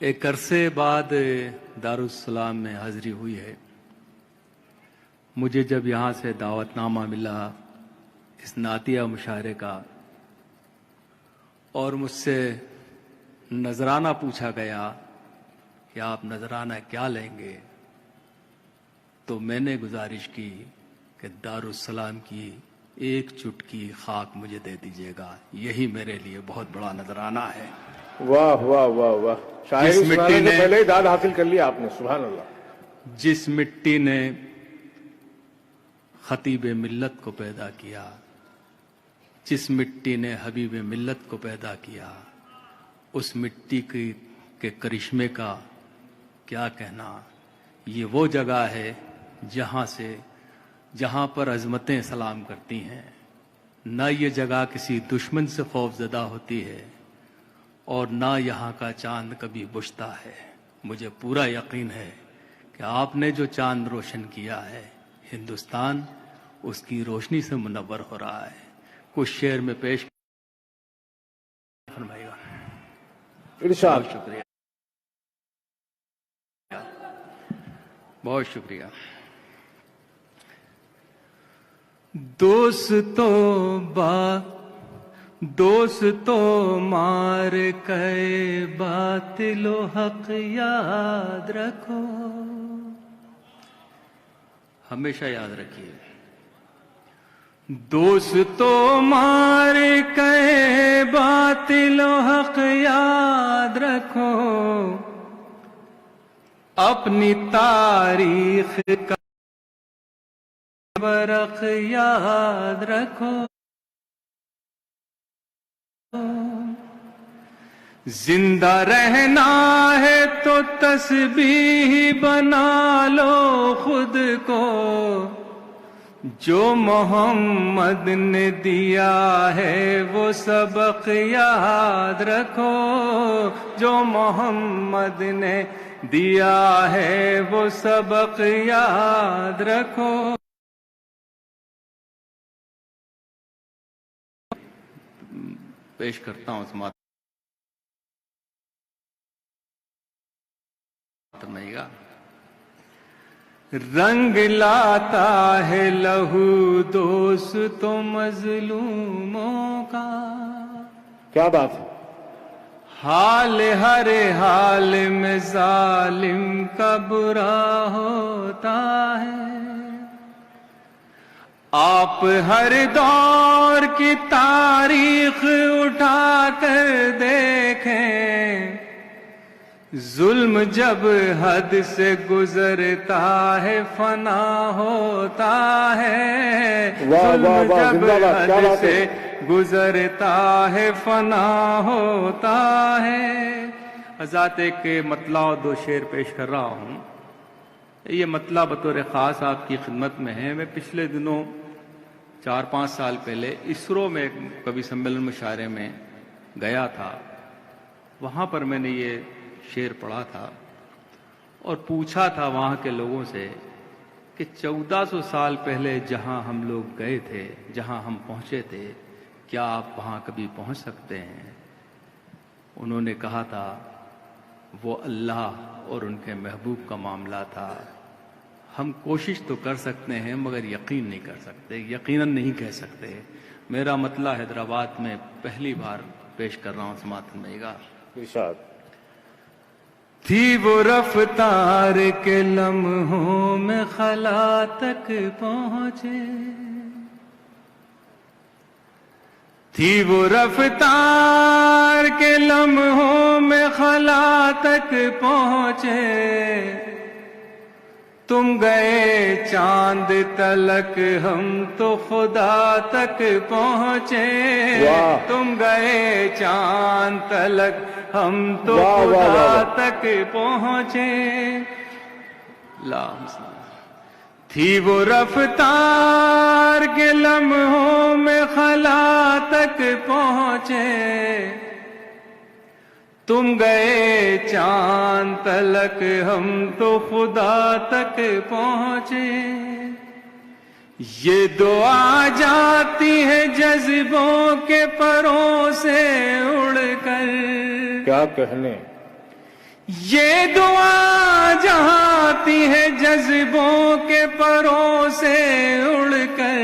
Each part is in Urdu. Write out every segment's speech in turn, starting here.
ایک عرصے بعد دارالسلام میں حاضری ہوئی ہے. مجھے جب یہاں سے دعوت نامہ ملا اس نعتیہ مشاعرے کا اور مجھ سے نذرانہ پوچھا گیا کہ آپ نذرانہ کیا لیں گے، تو میں نے گزارش کی کہ دارالسلام کی ایک چٹکی خاک مجھے دے دیجیے گا، یہی میرے لیے بہت بڑا نذرانہ ہے. واہ واہ واہ واہ، شاعری جس مٹی سنانے سے نے- پہلے ہی داد حاصل کر لیا آپ نے، سبحان اللہ. جس مٹی نے خطیب ملت کو پیدا کیا، جس مٹی نے حبیب ملت کو پیدا کیا، اس مٹی کے کرشمے کا کیا کہنا. یہ وہ جگہ ہے جہاں پر عظمتیں سلام کرتی ہیں. نہ یہ جگہ کسی دشمن سے خوف زدہ ہوتی ہے اور نہ یہاں کا چاند کبھی بجھتا ہے. مجھے پورا یقین ہے کہ آپ نے جو چاند روشن کیا ہے، ہندوستان اس کی روشنی سے منور ہو رہا ہے. کچھ شعر میں پیش فرمائے گا. ارشاد. بہت شکریہ، بہت شکریہ. دوستو مار کے باطل و حق یاد رکھو. ہمیشہ یاد رکھیے، دوستو مار کے باطل و حق یاد رکھو. اپنی تاریخ کا ورق یاد رکھو. زندہ رہنا ہے تو تسبیح بنا لو خود کو. جو محمد نے دیا ہے وہ سبق یاد رکھو. جو محمد نے دیا ہے وہ سبق یاد رکھو. پیش کرتا ہوں اس ماتم نہیں گا. رنگ لاتا ہے لہو دوستو مظلوموں کا. کیا بات ہے. حال ہر حال میں ظالم کا برا ہوتا ہے. آپ ہر دور کی تاریخ اٹھا کر دیکھیں. ظلم جب حد سے گزرتا ہے فنا ہوتا ہے. واہ ظلم واہ واہ، جب زندہ باد، کیا حد بات سے ہے. گزرتا ہے فنا ہوتا ہے. حضرات ایک مطلع اور دو شعر پیش کر رہا ہوں. یہ مطلع بطور خاص آپ کی خدمت میں ہے. میں پچھلے دنوں 4-5 سال پہلے اسرو میں ایک کبھی سمیلن مشاعرے میں گیا تھا. وہاں پر میں نے یہ شعر پڑھا تھا اور پوچھا تھا وہاں کے لوگوں سے کہ 1400 سال پہلے جہاں ہم لوگ گئے تھے، جہاں ہم پہنچے تھے، کیا آپ وہاں کبھی پہنچ سکتے ہیں؟ انہوں نے کہا تھا وہ اللہ اور ان کے محبوب کا معاملہ تھا. ہم کوشش تو کر سکتے ہیں مگر یقین نہیں کر سکتے، یقیناً نہیں کہہ سکتے. میرا مطلع حیدرآباد میں پہلی بار پیش کر رہا ہوں. سماعت فرمائیے گا. ارشاد. تھی وہ رفتار کے لمحوں میں خلا تک پہنچے. تھی وہ رفتار کے لمحوں میں خلا تک پہنچے. تم گئے چاند تلک ہم تو خدا تک پہنچے. واہ. تم گئے چاند تلک ہم تو واہ واہ واہ خدا واہ. تک پہنچے. اللہم صل. تھی وہ رفتار کے لمحوں میں خلا تک پہنچے. تم گئے چاند تلک ہم تو خدا تک پہنچے. یہ دعا جاتی ہے جذبوں کے پروں سے اڑ کر. کیا کہنے. یہ دعا جہاتی ہے جذبوں کے پروں سے اڑ کر،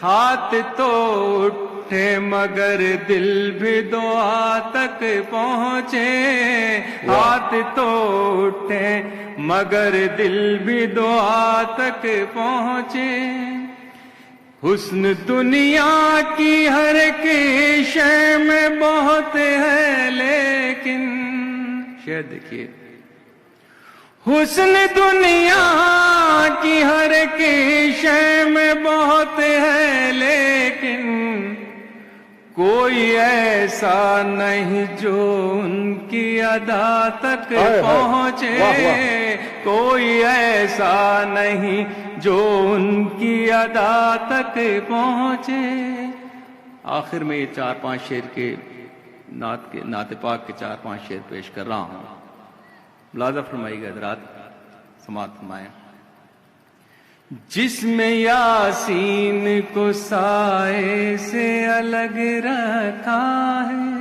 ہاتھ تو اٹھے مگر دل بھی دعا تک پہنچے، ہاتھ تو اٹھے مگر دل بھی دعا تک پہنچے۔ حسن دنیا کی ہر ایک شے میں بہت ہے لیکن، شعر دیکھیے، حسن دنیا کی ہر ایک شے میں بہت ہے لیکن، کوئی ایسا نہیں جو ان کی ادا تک پہنچے، کوئی ایسا نہیں جو ان کی ادا تک پہنچے۔ آخر میں یہ 4-5 شعر کے نعت پاک کے 4-5 شعر پیش کر رہا ہوں، ملاحظہ فرمائیے گا حضرات، سماعت فرمائیں۔ جسم یاسین کو سائے سے الگ رکھا ہے،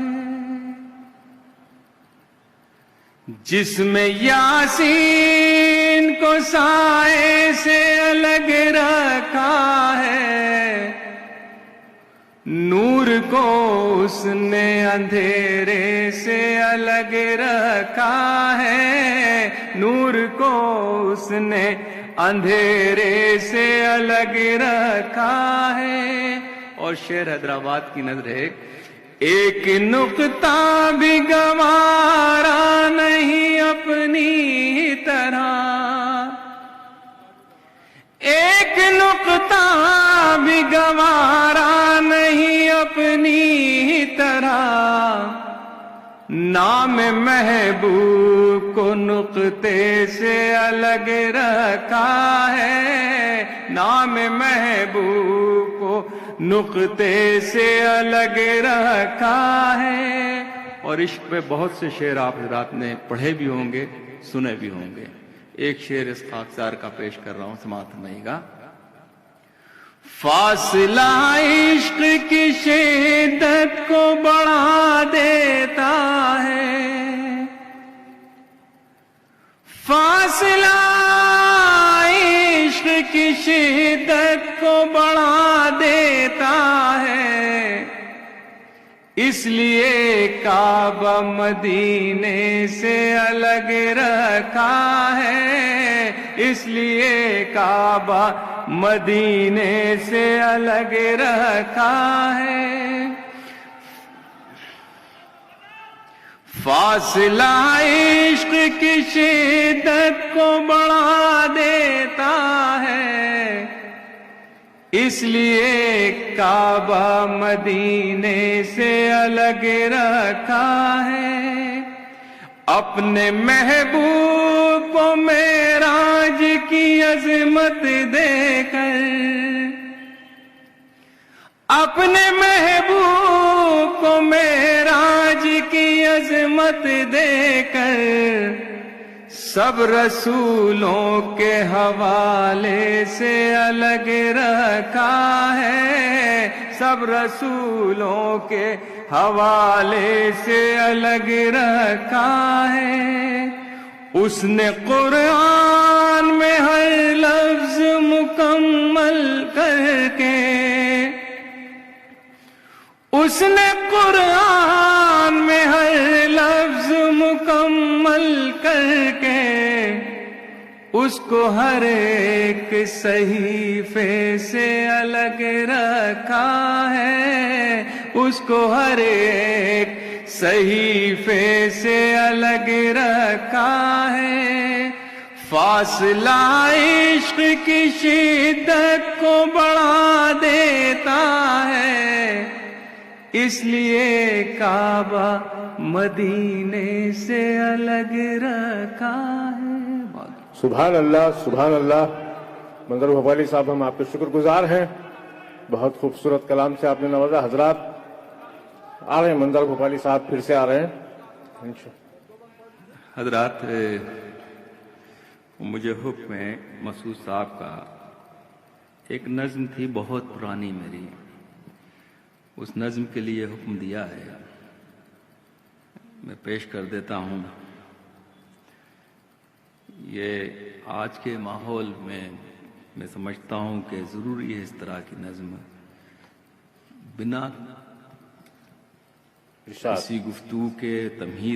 جسم یاسین کو سائے سے الگ رکھا ہے، نور کو اس نے اندھیرے سے الگ رکھا ہے، نور کو اس نے اندھیرے سے الگ رکھا ہے۔ اور شعر حیدرآباد کی نظر ہے، ایک نقطہ بھی گوارا نہیں اپنی طرح، ایک نقطہ بھی گوارا نہیں اپنی طرح، نام محبوب کو نقطے سے الگ رکھا ہے، نام محبوب کو نقطے سے الگ رکھا ہے۔ اور عشق پہ بہت سے شعر آپ حضرات نے پڑھے بھی ہوں گے، سنے بھی ہوں گے۔ ایک شعر اس خاکسار کا پیش کر رہا ہوں، سماعت فرمائیے گا۔ فاصلہ عشق کی شدت کو بڑھا دیتا ہے، فاصلہ عشق کی شدت کو بڑھا دیتا ہے، اس لیے کعبہ مدینے سے الگ رکھا ہے، اس لیے کعبہ مدینے سے الگ رکھا ہے۔ فاصلہ عشق کی شدت کو بڑھا دیتا ہے، اس لیے کعبہ مدینے سے الگ رکھا ہے۔ اپنے محبوب کو معراج کی عظمت دے کر، اپنے محبوب کو معراج کی عظمت دے کر، سب رسولوں کے حوالے سے الگ رکھا ہے، سب رسولوں کے حوالے سے الگ رکھا ہے۔ اس نے قرآن میں ہر لفظ مکمل کر کے، اس نے قرآن میں ہر لفظ مکمل کر کے، اس کو ہر ایک صحیفے سے الگ رکھا ہے، اس کو ہر ایک صحیفے سے الگ رکھا ہے۔ فاصلہ عشق کی شدت کو بڑھا دیتا ہے، اس لیے کعبہ مدینے سے الگ رکھا ہے۔ سبحان اللہ، سبحان اللہ۔ منظر بھوپالی صاحب، ہم آپ کے شکر گزار ہیں، بہت خوبصورت کلام سے آپ نے نوازا۔ حضرات آ رہے ہیں، منظر بھوپالی صاحب پھر سے آ رہے ہیں۔ حضرات، مجھے حکم ہے مسعود صاحب کا، ایک نظم تھی بہت پرانی میری، اس نظم کے لیے حکم دیا ہے، میں پیش کر دیتا ہوں۔ یہ آج کے ماحول میں سمجھتا ہوں کہ ضروری ہے اس طرح کی نظم بنا ارشاد کسی گفتگو کے تمہید